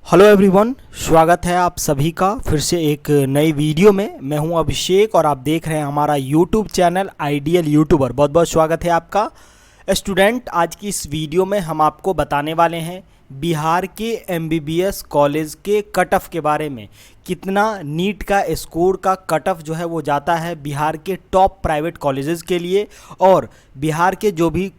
Hello everyone, स्वागत है आप सभी का फिर से एक नई वीडियो में। मैं हूं अभिषेक और आप देख रहे हैं हमारा यूट्यूब चैनल आइडियल यूट्यूबर। बहुत बहुत स्वागत है आपका। स्टूडेंट, आज की इस वीडियो में हम आपको बताने वाले हैं बिहार के एमबीबीएस कॉलेज के कट ऑफ के बारे में। कितना नीट का स्कोर का कट ऑफ जो है वो जाता है बिहार के टॉप प्राइवेट कॉलेजेस के लिए, और बिहार के जो भी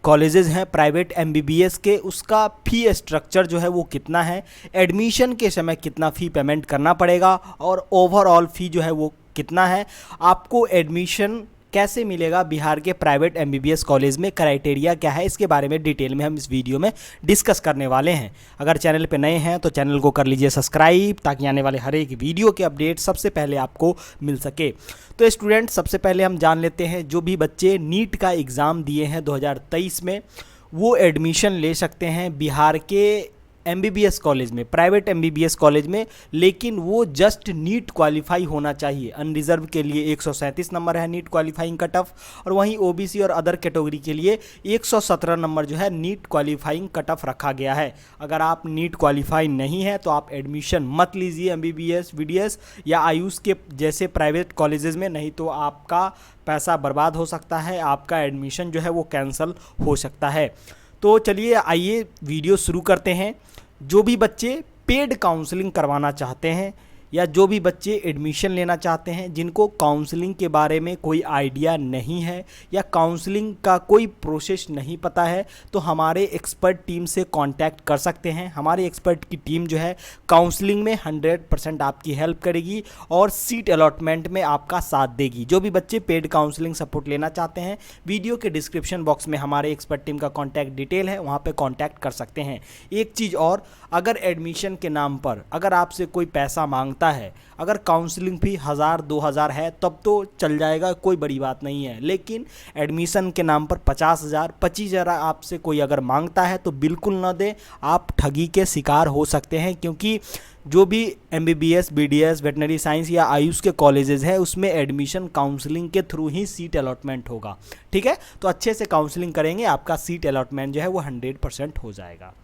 कॉलेजेस हैं प्राइवेट एमबीबीएस के, उसका फ़ी स्ट्रक्चर जो है वो कितना है, एडमिशन के समय कितना फ़ी पेमेंट करना पड़ेगा और ओवरऑल फ़ी जो है वो कितना है, आपको एडमिशन कैसे मिलेगा बिहार के प्राइवेट एमबीबीएस कॉलेज में, क्राइटेरिया क्या है, इसके बारे में डिटेल में हम इस वीडियो में डिस्कस करने वाले हैं। अगर चैनल पे नए हैं तो चैनल को कर लीजिए सब्सक्राइब, ताकि आने वाले हर एक वीडियो के अपडेट सबसे पहले आपको मिल सके। तो स्टूडेंट, सबसे पहले हम जान लेते हैं जो भी बच्चे नीट का एग्ज़ाम दिए हैं 2023 में, वो एडमिशन ले सकते हैं बिहार के एमबीबीएस कॉलेज में, प्राइवेट एमबीबीएस कॉलेज में, लेकिन वो जस्ट नीट क्वालिफाई होना चाहिए। अनरिजर्व के लिए 137 नंबर है नीट क्वालिफाइंग कट ऑफ, और वहीं ओबीसी और अदर कैटेगरी के लिए 117 नंबर जो है नीट क्वालिफाइंग कट ऑफ रखा गया है। अगर आप नीट क्वालिफाई नहीं है तो आप एडमिशन मत लीजिए एमबीबीएस, बीडीएस या आयुष के जैसे प्राइवेट कॉलेजेस में, नहीं तो आपका पैसा बर्बाद हो सकता है, आपका एडमिशन जो है वो कैंसिल हो सकता है। तो चलिए आइए वीडियो शुरू करते हैं। जो भी बच्चे पेड काउंसलिंग करवाना चाहते हैं या जो भी बच्चे एडमिशन लेना चाहते हैं, जिनको काउंसलिंग के बारे में कोई आइडिया नहीं है या काउंसलिंग का कोई प्रोसेस नहीं पता है, तो हमारे एक्सपर्ट टीम से कांटेक्ट कर सकते हैं। हमारे एक्सपर्ट की टीम जो है काउंसलिंग में 100% आपकी हेल्प करेगी और सीट अलॉटमेंट में आपका साथ देगी। जो भी बच्चे पेड काउंसलिंग सपोर्ट लेना चाहते हैं, वीडियो के डिस्क्रिप्शन बॉक्स में हमारे एक्सपर्ट टीम का कॉन्टैक्ट डिटेल है, वहाँ पर कॉन्टैक्ट कर सकते हैं। एक चीज़ और, अगर एडमिशन के नाम पर अगर आपसे कोई पैसा मांगता है, अगर काउंसलिंग फी 1000-2000 है तब तो चल जाएगा, कोई बड़ी बात नहीं है, लेकिन एडमिशन के नाम पर 50,000-25,000 आपसे कोई अगर मांगता है तो बिल्कुल ना दें, आप ठगी के शिकार हो सकते हैं। क्योंकि जो भी एमबीबीएस, बीडीएस, वेटनरी साइंस या आयुष के कॉलेजेस हैं, उसमें एडमिशन काउंसलिंग के थ्रू ही सीट अलॉटमेंट होगा। ठीक है, तो अच्छे से काउंसलिंग करेंगे, आपका सीट अलॉटमेंट जो है वो 100% हो जाएगा।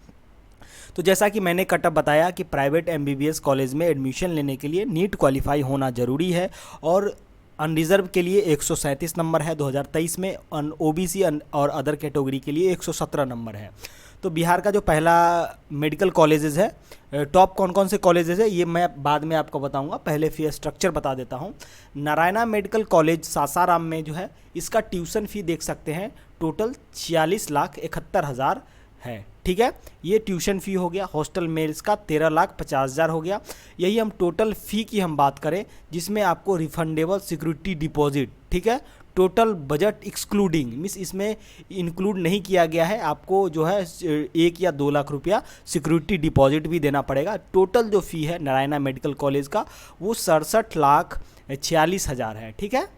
तो जैसा कि मैंने कट ऑफ बताया कि प्राइवेट एमबीबीएस कॉलेज में एडमिशन लेने के लिए नीट क्वालिफाई होना ज़रूरी है, और अनरिजर्व के लिए 137 नंबर है 2023 में, ओबीसी और अदर कैटेगरी के लिए 117 नंबर है। तो बिहार का जो पहला मेडिकल कॉलेजेस है, टॉप कौन कौन से कॉलेजेस है ये मैं बाद में आपको बताऊंगा, पहले फी स्ट्रक्चर बता देता हूँ। नारायणा मेडिकल कॉलेज सासाराम में जो है, इसका ट्यूशन फ़ी देख सकते हैं टोटल 46,71,000 है। ठीक है, ये ट्यूशन फ़ी हो गया। हॉस्टल मेल्स का 13,50,000 हो गया। यही हम टोटल फ़ी की हम बात करें, जिसमें आपको रिफंडेबल सिक्योरिटी डिपॉजिट, ठीक है, टोटल बजट एक्सक्लूडिंग मीन्स इसमें इंक्लूड नहीं किया गया है, आपको जो है 1 या 2 लाख रुपया सिक्योरिटी डिपॉजिट भी देना पड़ेगा। टोटल जो फ़ी है नारायणा मेडिकल कॉलेज का वो 67,46,000 है। ठीक है,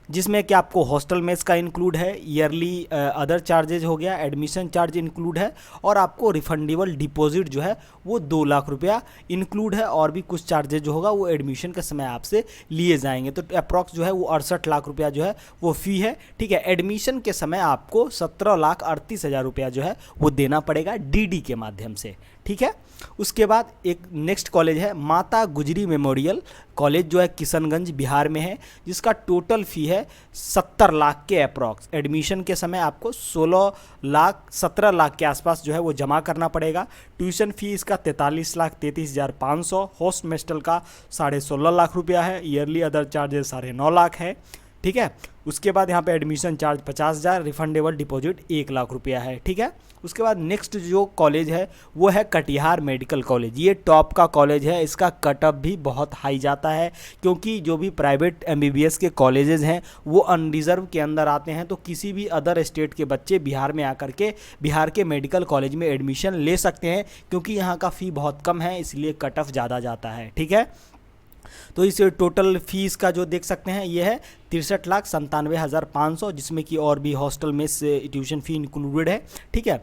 जिसमें कि आपको हॉस्टल मेस का इंक्लूड है, ईयरली अदर चार्जेज हो गया, एडमिशन चार्ज इंक्लूड है, और आपको रिफंडेबल डिपॉजिट जो है वो 2 लाख रुपया इंक्लूड है, और भी कुछ चार्जेज जो होगा वो एडमिशन के समय आपसे लिए जाएंगे। तो अप्रॉक्स जो है वो 68 लाख रुपया जो है वो फ़ी है। ठीक है, एडमिशन के समय आपको 17,38,000 रुपया जो है वो देना पड़ेगा डीडी के माध्यम से। ठीक है, उसके बाद एक नेक्स्ट कॉलेज है माता गुजरी मेमोरियल कॉलेज, जो है किशनगंज बिहार में है, जिसका टोटल फ़ी है 70 लाख के अप्रॉक्स। एडमिशन के समय आपको 17 लाख के आसपास जो है वो जमा करना पड़ेगा। ट्यूशन फ़ी इसका 43,33,500, होस्ट मेस्टल का 16.5 लाख रुपया है, ईयरली अदर चार्जेस 9.5 लाख है। ठीक है, उसके बाद यहाँ पे admission charge 50,000, refundable deposit 1 lakh रुपया है। ठीक है, उसके बाद नेक्स्ट जो कॉलेज है वो है कटिहार मेडिकल कॉलेज। ये टॉप का कॉलेज है, इसका कट ऑफ भी बहुत हाई जाता है, क्योंकि जो भी प्राइवेट एमबीबीएस के कॉलेजेस हैं वो अनरिजर्व के अंदर आते हैं, तो किसी भी अदर स्टेट के बच्चे बिहार में आकर के बिहार के मेडिकल कॉलेज में एडमिशन ले सकते हैं, क्योंकि यहाँ का फ़ी बहुत कम है, इसलिए कट ऑफ ज़्यादा जाता है। ठीक है, तो इस टोटल फीस का जो देख सकते हैं ये है 63,97,500, जिसमें कि और भी हॉस्टल में से ट्यूशन फ़ी इंक्लूडेड है। ठीक है,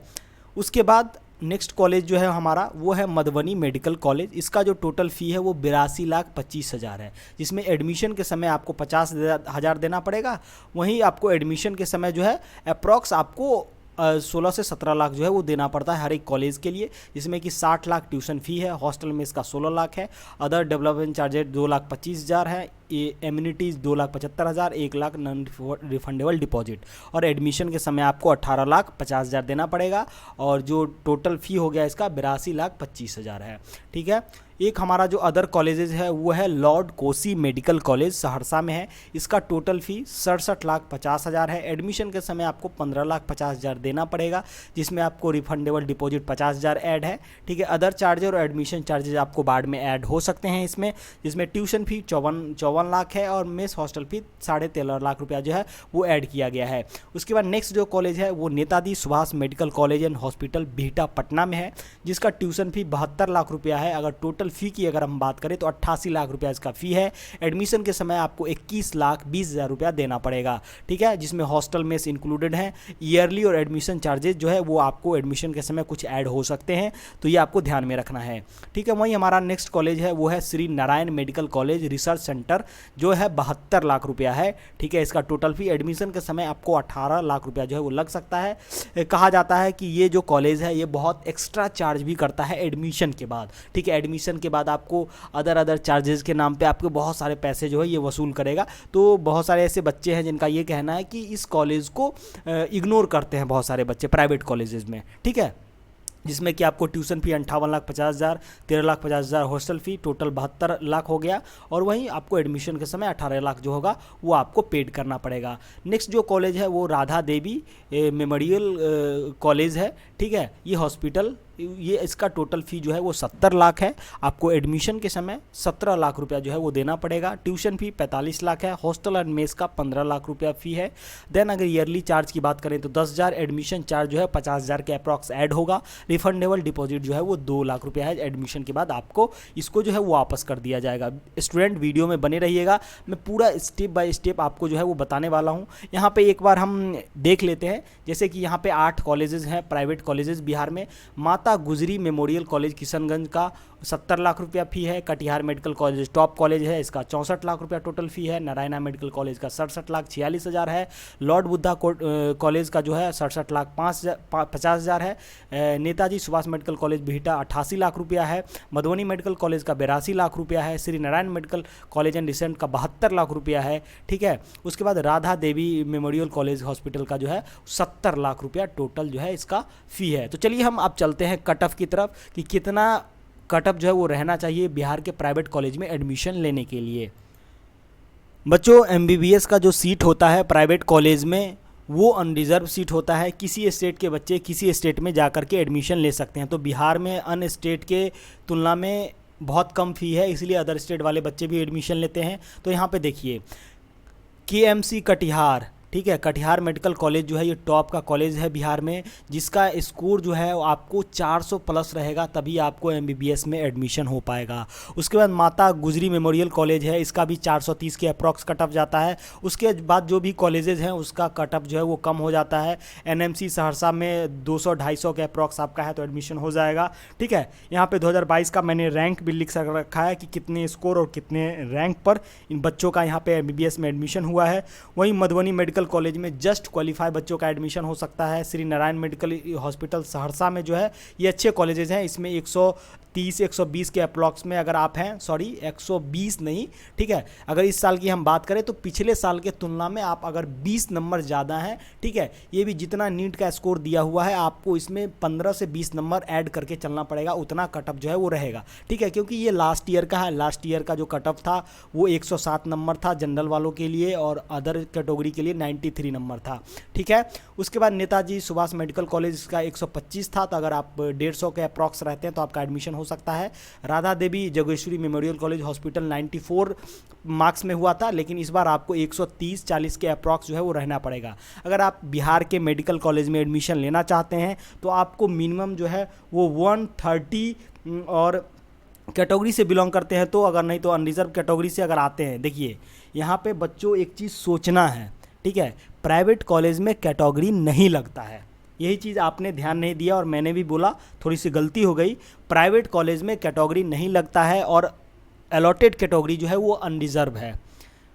उसके बाद नेक्स्ट कॉलेज जो है हमारा वो है मधुबनी मेडिकल कॉलेज। इसका जो टोटल फ़ी है वो 82,25,000 है, जिसमें एडमिशन के समय आपको 50,000 देना पड़ेगा। वहीं आपको एडमिशन के समय जो है अप्रॉक्स आपको 16 से 17 लाख जो है वो देना पड़ता है हर एक कॉलेज के लिए, जिसमें कि 60 लाख ट्यूशन फ़ी है, हॉस्टल में इसका 16 लाख है, अदर डेवलपमेंट चार्जेज 2,25,000 है, amenities 2,75,000, 1 lakh non refundable deposit, और एडमिशन के समय आपको 18,50,000 देना पड़ेगा, और जो टोटल फ़ी हो गया इसका 82,25,000 है। ठीक है। एक हमारा जो अदर कॉलेजेस है वो है Lord Kosi medical college Saharsa में है, इसका टोटल फ़ी 67,50,000 है, एडमिशन के समय आपको 15,50,000 देना पड़ेगा, जिसमें आपको रिफंडेबल डिपॉजिट 50,000 ऐड है। ठीक है। अदर चार्जेज और एडमिशन चार्जेज आपको बाद में ऐड हो सकते हैं इसमें, जिसमें ट्यूशन फ़ी 54 लाख है, और मेस हॉस्टल फी 13.5 लाख रुपया जो है वो ऐड किया गया है। उसके बाद नेक्स्ट जो कॉलेज है वो Netaji Subhash medical college and hospital Bihta Patna में है, जिसका ट्यूशन फ़ी 72 लाख रुपया है। अगर टोटल फ़ी की अगर हम बात करें तो 88 लाख रुपया इसका फ़ी है। एडमिशन के समय आपको 21,20,000 रुपया देना पड़ेगा। ठीक है। जिसमें हॉस्टल मेस इंक्लूडेड है। ईयरली और एडमिशन चार्जेज जो है वो आपको एडमिशन के समय कुछ ऐड हो सकते हैं, तो ये आपको ध्यान में रखना है। ठीक है। वहीं हमारा नेक्स्ट कॉलेज है वो है Shri Narayan medical college research centre, जो है 72 लाख रुपया है। ठीक है। इसका टोटल फ़ी एडमिशन के समय आपको 18 लाख रुपया जो है वो लग सकता है। कहा जाता है कि ये जो कॉलेज है ये बहुत एक्स्ट्रा चार्ज भी करता है एडमिशन के बाद। ठीक है। एडमिशन के बाद आपको अदर चार्जेस के नाम पे आपके बहुत सारे पैसे जो है ये वसूल करेगा। तो बहुत सारे ऐसे बच्चे हैं जिनका ये कहना है कि इस कॉलेज को इग्नोर करते हैं बहुत सारे बच्चे प्राइवेट कॉलेजेस में। ठीक है। जिसमें कि आपको tuition fee 58,50,000, 13,50,000 hostel fee, total 72 lakh हो गया, और वहीं आपको एडमिशन के समय 18 लाख जो होगा वो आपको पेड करना पड़ेगा। नेक्स्ट जो कॉलेज है वो राधा देवी मेमोरियल कॉलेज है। ठीक है। ये हॉस्पिटल, ये इसका टोटल फ़ी जो है वो 70 लाख है। आपको एडमिशन के समय 17 लाख रुपया जो है वो देना पड़ेगा। ट्यूशन फ़ी 45 लाख है। हॉस्टल एंड मेस का 15 लाख रुपया फ़ी है। देन अगर ईयरली चार्ज की बात करें तो 10,000, एडमिशन चार्ज जो है 50,000 के अप्रॉक्स ऐड होगा। रिफंडेबल डिपॉजिट जो है वो 2 लाख रुपया है। एडमिशन के बाद आपको इसको जो है वो वापस कर दिया जाएगा। स्टूडेंट वीडियो में बने रहिएगा, मैं पूरा स्टेप बाय स्टेप आपको जो है वो बताने वाला हूँ। यहाँ पे एक बार हम देख लेते हैं, जैसे कि यहाँ पे 8 कॉलेजेस हैं प्राइवेट कॉलेजेस बिहार में। माता गुजरी मेमोरियल कॉलेज किशनगंज का 70 लाख रुपया फ़ी है। Katihar medical college top college है, इसका 64 लाख रुपया टोटल फ़ी है। नारायणा मेडिकल कॉलेज का 67,46,000 है। लॉर्ड बुद्धा कॉलेज का जो है 67,50,000 है। नेताजी सुभाष मेडिकल कॉलेज बिहटा 88 लाख रुपया है। मधुबनी मेडिकल कॉलेज का 82 लाख रुपया है। Shri Narayan medical college and recent का 72 लाख रुपया है। ठीक है। उसके बाद Radha Devi memorial college hospital का जो है 70 लाख रुपया टोटल जो है इसका फ़ी है। तो चलिए हम अब चलते हैं कट ऑफ की तरफ कि कितना कट ऑफ जो है वो रहना चाहिए बिहार के प्राइवेट कॉलेज में एडमिशन लेने के लिए। बच्चों, एमबीबीएस का जो सीट होता है प्राइवेट कॉलेज में वो अनरिजर्व सीट होता है। किसी स्टेट के बच्चे किसी स्टेट में जाकर के एडमिशन ले सकते हैं। तो बिहार में अन्य स्टेट के तुलना में बहुत कम फ़ी है, इसलिए अदर स्टेट वाले बच्चे भी एडमिशन लेते हैं। तो यहाँ पे देखिए केएमसी कटिहार, ठीक है, कटिहार मेडिकल कॉलेज जो है ये टॉप का कॉलेज है बिहार में, जिसका स्कोर जो है आपको 400 प्लस रहेगा, तभी आपको एमबीबीएस में एडमिशन हो पाएगा। उसके बाद माता गुजरी मेमोरियल कॉलेज है, इसका भी 430 के अप्रॉक्स कट ऑफ जाता है। उसके बाद जो भी कॉलेजेस हैं उसका कट ऑफ जो है वो कम हो जाता है। एनएमसी सहरसा में 200-250 के अप्रॉक्स आपका है तो एडमिशन हो जाएगा। ठीक है। यहाँ पे 2022 का मैंने रैंक भी लिख रखा है कि कितने स्कोर और कितने रैंक पर इन बच्चों का यहाँ पे एमबीबीएस में एडमिशन हुआ है। वहीं मधुबनी मेडिकल कॉलेज में जस्ट क्वालिफाई बच्चों का एडमिशन हो सकता है। श्री नारायण मेडिकल हॉस्पिटल सहरसा में जो है ये अच्छे कॉलेजेस हैं, इसमें 130-120 के अप्रॉक्स में अगर आप हैं, सॉरी 120 नहीं, ठीक है। अगर इस साल की हम बात करें तो पिछले साल के तुलना में आप अगर 20 नंबर ज़्यादा हैं, ठीक है, ये भी जितना नीट का स्कोर दिया हुआ है आपको इसमें 15 से 20 नंबर ऐड करके चलना पड़ेगा, उतना कट ऑफ जो है वो रहेगा। ठीक है। क्योंकि ये लास्ट ईयर का है, लास्ट ईयर का जो कट ऑफ था वो 107 नंबर था जनरल वालों के लिए, और अदर कैटेगरी के लिए 93 नंबर था। ठीक है। उसके बाद नेताजी सुभाष मेडिकल कॉलेज का 125 था, तो अगर आप 150 के अप्रॉक्स रहते हैं तो आपका एडमिशन हो सकता है। Radha Devi Jogeshwari memorial college hospital 94 marks में हुआ था, लेकिन इस बार आपको 130-40 के अप्रॉक्स जो है वो रहना पड़ेगा। अगर आप बिहार के मेडिकल कॉलेज में एडमिशन लेना चाहते हैं तो आपको मिनिमम जो है वो 130 और कैटेगरी से बिलोंग करते हैं तो, अगर नहीं तो अनरिजर्व कैटेगरी से अगर आते हैं। देखिए यहाँ पे बच्चों एक चीज़ सोचना है, ठीक है, प्राइवेट कॉलेज में कैटेगरी नहीं लगता है, यही चीज़ आपने ध्यान नहीं दिया और मैंने भी बोला, थोड़ी सी गलती हो गई। प्राइवेट कॉलेज में कैटेगरी नहीं लगता है और अलॉटेड कैटेगरी जो है वो अनरिजर्व है।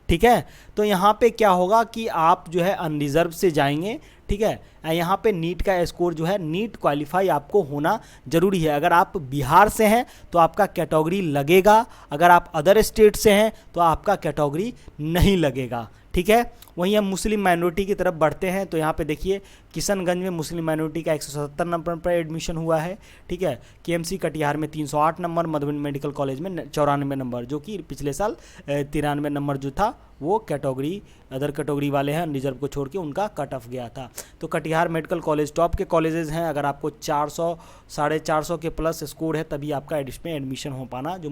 ठीक है। तो यहाँ पे क्या होगा कि आप जो है अनरिजर्व से जाएंगे, ठीक है। यहाँ पे नीट का स्कोर जो है, नीट क्वालिफाई आपको होना ज़रूरी है। अगर आप बिहार से हैं तो आपका कैटेगरी लगेगा, अगर आप अदर स्टेट से हैं तो आपका कैटेगरी नहीं लगेगा, ठीक है। वहीं हम मुस्लिम माइनॉरिटी की तरफ बढ़ते हैं तो यहाँ पे देखिए किशनगंज में मुस्लिम माइनॉरिटी का 177 नंबर पर एडमिशन हुआ है, ठीक है। केएमसी कटिहार में 308 नंबर, मधुबनी मेडिकल कॉलेज में 94 नंबर, जो कि पिछले साल 93 नंबर जो था वो कैटेगरी अदर कैटेगरी वाले हैं रिजर्व को छोड़ के उनका कट ऑफ गया था। तो कटिहार मेडिकल कॉलेज टॉप के कॉलेजेस हैं। अगर आपको 400 450 के प्लस स्कोर है तभी आपका इसमें एडमिशन हो पाना जो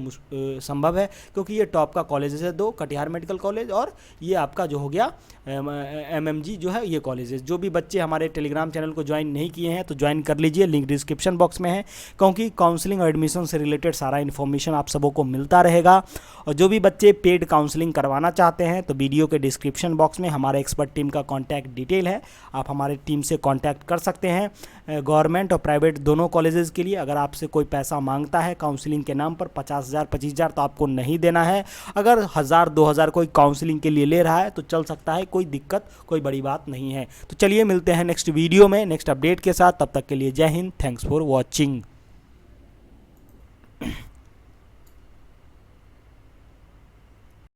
संभव है, क्योंकि ये टॉप का कॉलेजेस है दो, कटिहार मेडिकल कॉलेज और ये आपका जो हो गया MMG जो है, ये कॉलेजेस। जो भी बच्चे हमारे टेलीग्राम चैनल को ज्वाइन नहीं किए हैं तो ज्वाइन कर लीजिए, लिंक डिस्क्रिप्शन बॉक्स में है, क्योंकि काउंसलिंग और एडमिशन से रिलेटेड सारा इन्फॉर्मेशन आप सबों को मिलता रहेगा। और जो भी बच्चे पेड काउंसलिंग करवाना चाहते हैं तो वीडियो के डिस्क्रिप्शन बॉक्स में हमारे एक्सपर्ट टीम का कॉन्टैक्ट डिटेल है, आप हमारे टीम से कॉन्टैक्ट कर सकते हैं। गवर्नमेंट और प्राइवेट दोनों कॉलेजेस के लिए अगर आपसे कोई पैसा मांगता है काउंसलिंग के नाम पर 50,000 25,000 तो आपको नहीं देना है। अगर 1,000 2,000 कोई काउंसलिंग के लिए ले रहा है तो चल सकता है, कोई दिक्कत कोई बड़ी बात नहीं है। तो चलिए मिलते हैं नेक्स्ट वीडियो में नेक्स्ट अपडेट के साथ, तब तक के लिए जय हिंद, थैंक्स फॉर वॉचिंग।